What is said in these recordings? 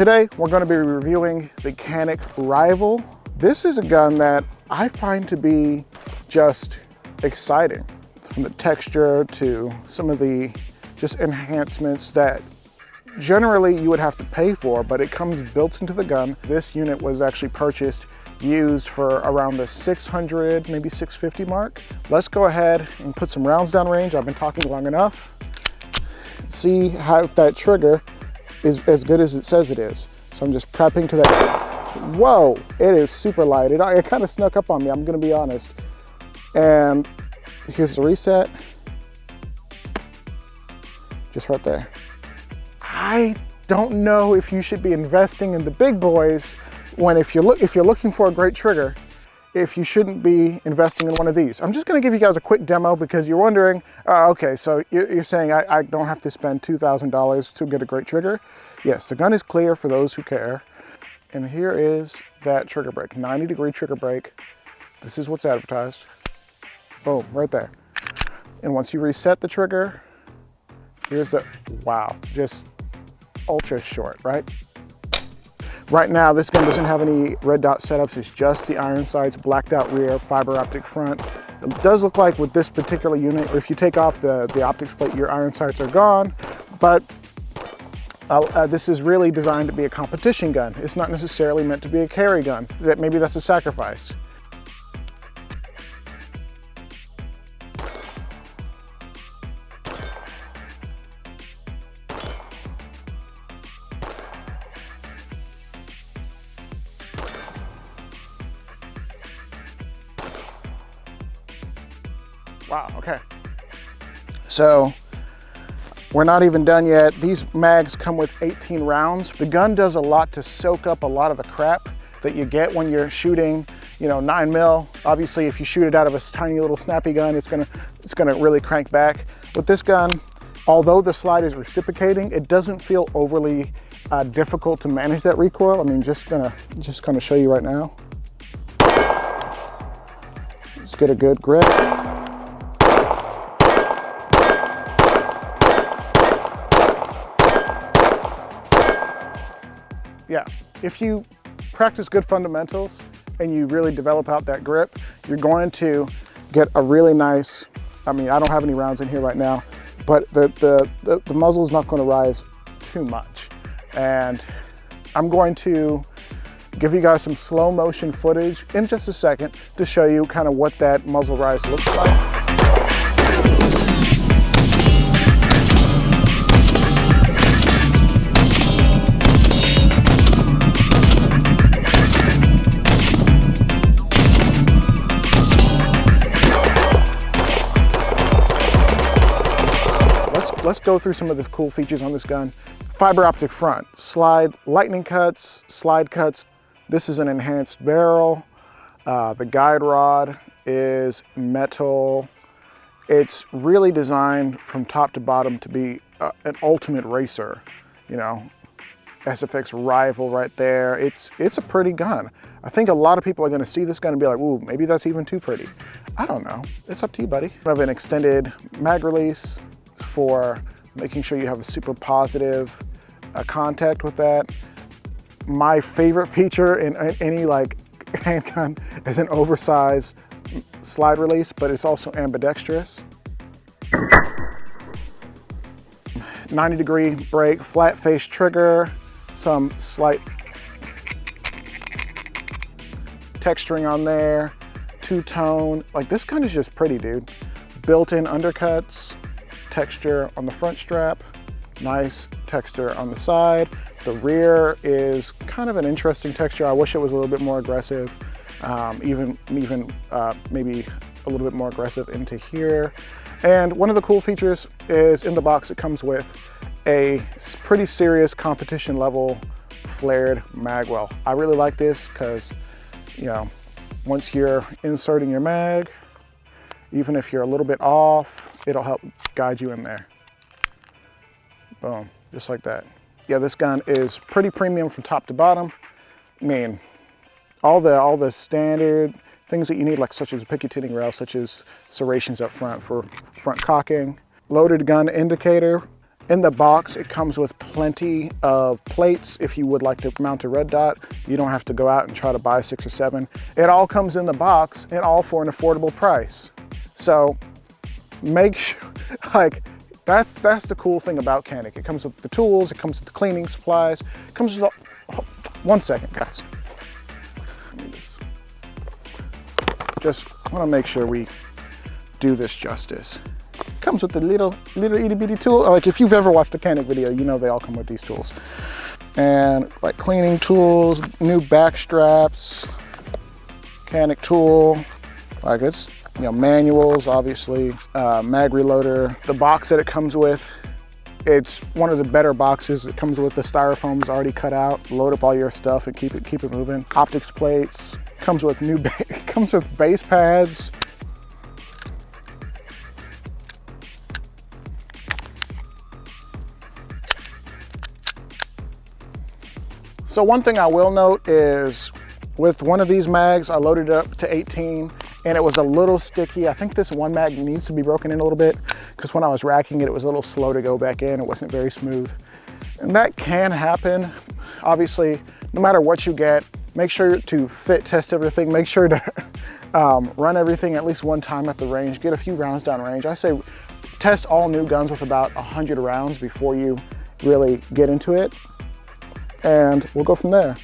Today, we're going to be reviewing the Canik Rival. This is a gun that I find to be just exciting. From the texture to some of the just enhancements that generally you would have to pay for, but it comes built into the gun. This unit was actually purchased used for around the 600, maybe 650 mark. Let's go ahead and put some rounds down range. I've been talking long enough. See how that trigger is as good as it says it is. So I'm just prepping to that. Whoa, it is super light. It kind of snuck up on me, I'm gonna be honest. And here's the reset. Just right there. I don't know if you should be investing in the big boys when if you're looking for a great trigger, if you shouldn't be investing in one of these. I'm just gonna give you guys a quick demo because you're wondering, okay, so you're saying I don't have to spend $2,000 to get a great trigger? Yes, the gun is clear for those who care. And here is that trigger break, 90-degree trigger break. This is what's advertised. Boom, right there. And once you reset the trigger, here's the, wow, just ultra short, right? Right now, this gun doesn't have any red dot setups. It's just the iron sights, blacked out rear, fiber optic front. It does look like with this particular unit, if you take off the optics plate, your iron sights are gone. But this is really designed to be a competition gun. It's not necessarily meant to be a carry gun. Maybe that's a sacrifice. Wow, okay. So we're not even done yet. These mags come with 18 rounds. The gun does a lot to soak up a lot of the crap that you get when you're shooting, 9mm. Obviously, if you shoot it out of a tiny little snappy gun, it's gonna really crank back. With this gun, although the slide is reciprocating, it doesn't feel overly difficult to manage that recoil. I mean, just gonna show you right now. Let's get a good grip. Yeah, if you practice good fundamentals and you really develop out that grip, you're going to get a really nice, I mean, I don't have any rounds in here right now, but the muzzle is not going to rise too much. And I'm going to give you guys some slow motion footage in just a second to show you kind of what that muzzle rise looks like. Let's go through some of the cool features on this gun. Fiber optic front, slide, lightning cuts, slide cuts. This is an enhanced barrel. The guide rod is metal. It's really designed from top to bottom to be an ultimate racer. SFX Rival right there. It's a pretty gun. I think a lot of people are gonna see this gun and be like, ooh, maybe that's even too pretty. I don't know, it's up to you, buddy. I have an extended mag release for making sure you have a super positive contact with that. My favorite feature in any handgun is an oversized slide release, but it's also ambidextrous. 90-degree break, flat face trigger, some slight texturing on there, two-tone. This gun is just pretty, dude. Built-in undercuts, texture on the front strap, nice texture on the side. The rear is kind of an interesting texture. I wish it was a little bit more aggressive, even maybe a little bit more aggressive into here. And one of the cool features is in the box it comes with a pretty serious competition level flared magwell. I really like this because, once you're inserting your mag, even if you're a little bit off, it'll help guide you in there. Boom, just like that. Yeah, this gun is pretty premium from top to bottom. I mean, all the standard things that you need, such as a picatinny rail, such as serrations up front for front cocking, loaded gun indicator, In the box, it comes with plenty of plates. If you would like to mount a red dot, you don't have to go out and try to buy 6 or 7. It all comes in the box and all for an affordable price. So make sure, like, that's the cool thing about Canik. It comes with the tools, it comes with the cleaning supplies, it comes with all, 1 second, guys. Just want to make sure we do this justice. Comes with the little itty bitty tool. Like if you've ever watched the Canik video, you know they all come with these tools. And like cleaning tools, new back straps, Canik tool, like it's, you know, manuals, obviously, mag reloader. The box that it comes with, it's one of the better boxes. It comes with the styrofoam's already cut out. Load up all your stuff and keep it moving. Optics plates, comes with comes with base pads. So one thing I will note is with one of these mags, I loaded it up to 18 and it was a little sticky. I think this one mag needs to be broken in a little bit because when I was racking it, it was a little slow to go back in. It wasn't very smooth. And that can happen. Obviously, no matter what you get, make sure to fit test everything. Make sure to run everything at least one time at the range. Get a few rounds down range. I say test all new guns with about 100 rounds before you really get into it. And we'll go from there.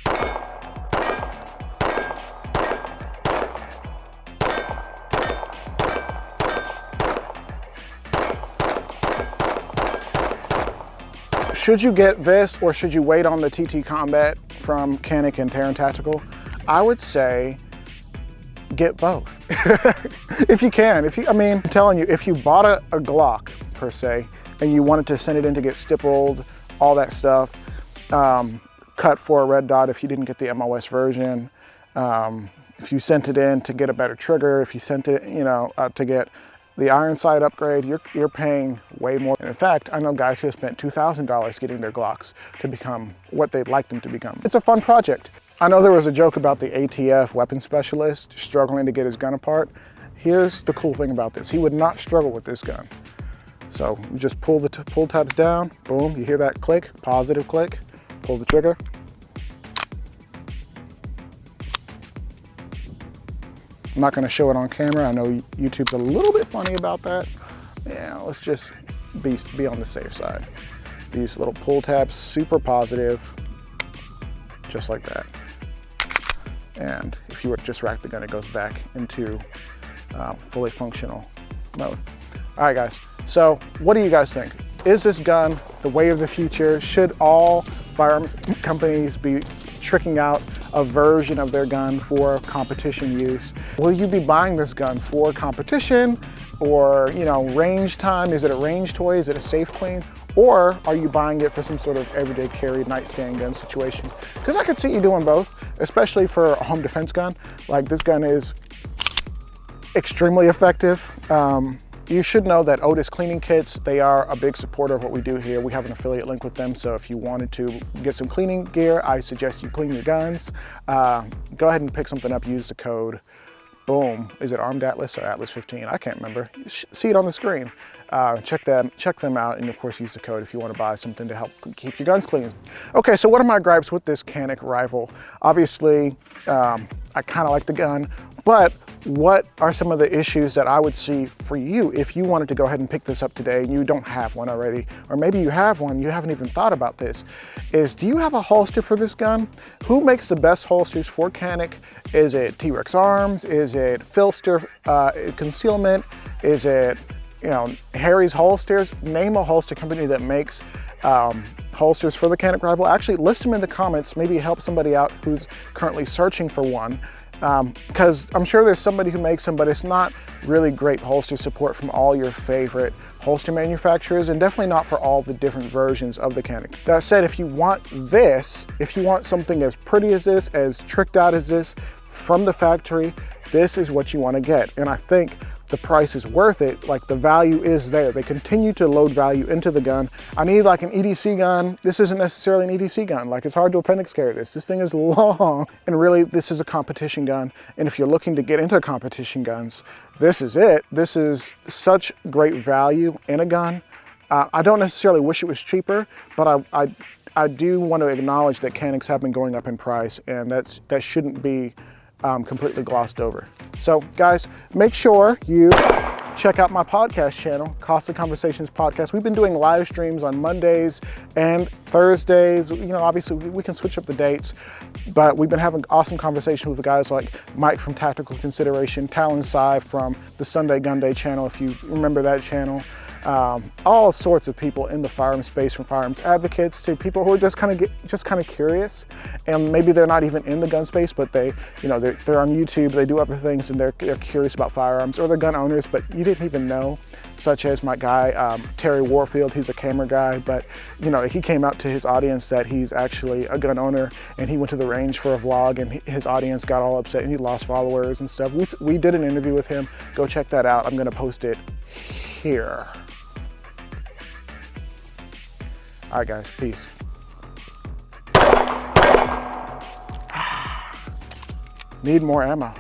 Should you get this or should you wait on the TTI Combat from Canik and Terran Tactical? I would say get both. If you can. I mean, I'm telling you, if you bought a Glock per se and you wanted to send it in to get stippled, all that stuff, cut for a red dot if you didn't get the MOS version, if you sent it in to get a better trigger, if you sent it, you know, to get the iron sight upgrade, you're paying way more. And in fact, I know guys who have spent $2,000 getting their Glocks to become what they'd like them to become. It's a fun project. I know there was a joke about the ATF weapons specialist struggling to get his gun apart. Here's the cool thing about this. He would not struggle with this gun. So you just pull the pull tabs down, boom, you hear that click, positive click. Pull the trigger. I'm not going to show it on camera. I know YouTube's a little bit funny about that. Yeah, let's just be on the safe side. These little pull tabs, super positive, just like that. And if you were to just rack the gun, it goes back into fully functional mode. All right, guys. So what do you guys think? Is this gun the way of the future? Should all firearms companies be tricking out a version of their gun for competition use? Will you be buying this gun for competition or, you know, range time? Is it a range toy? Is it a safe clean? Or are you buying it for some sort of everyday carry nightstand gun situation? Because I could see you doing both, especially for a home defense gun. Like this gun is extremely effective. You should know that Otis Cleaning Kits, they are a big supporter of what we do here. We have an affiliate link with them, so if you wanted to get some cleaning gear, I suggest you clean your guns. Go ahead and pick something up, use the code, boom. Is it Armed Atlas or Atlas 15? I can't remember. See it on the screen. Check them out, and of course use the code if you want to buy something to help keep your guns clean. Okay, so what are my gripes with this Canik rifle? Obviously, I kind of like the gun, but what are some of the issues that I would see for you if you wanted to go ahead and pick this up today and you don't have one already, or maybe you have one, you haven't even thought about this, is do you have a holster for this gun? Who makes the best holsters for Canik? Is it T-Rex Arms? Is it Filster Concealment? Is it, you know, Harry's Holsters? Name a holster company that makes holsters for the Canik rifle. Actually, list them in the comments, maybe help somebody out who's currently searching for one. Because I'm sure there's somebody who makes them, but it's not really great holster support from all your favorite holster manufacturers, and definitely not for all the different versions of the Canik. That said, if you want this, if you want something as pretty as this, as tricked out as this from the factory, this is what you want to get. And I think the price is worth it. Like, the value is there. They continue to load value into the gun. I need like an EDC gun. This isn't necessarily an EDC gun. Like, it's hard to appendix carry this. This thing is long, and really this is a competition gun. And if you're looking to get into competition guns, this is it. This is such great value in a gun. I don't necessarily wish it was cheaper, but I do want to acknowledge that Caniks have been going up in price, and that shouldn't be completely glossed over. So guys, make sure you check out my podcast channel, Costly Conversations Podcast. We've been doing live streams on Mondays and Thursdays. You know, obviously we can switch up the dates, but we've been having awesome conversations with guys like Mike from Tactical Consideration, Talon Sai from the Sunday Gun Day channel, if you remember that channel. All sorts of people in the firearms space, from firearms advocates to people who are just kind of curious, and maybe they're not even in the gun space, but they're on YouTube, they do other things, and they're curious about firearms, or they're gun owners, but you didn't even know, such as my guy Terry Warfield. He's a camera guy, but you know, he came out to his audience that he's actually a gun owner, and he went to the range for a vlog, and his audience got all upset, and he lost followers and stuff. We did an interview with him. Go check that out. I'm going to post it here. All right, guys, peace. Need more ammo.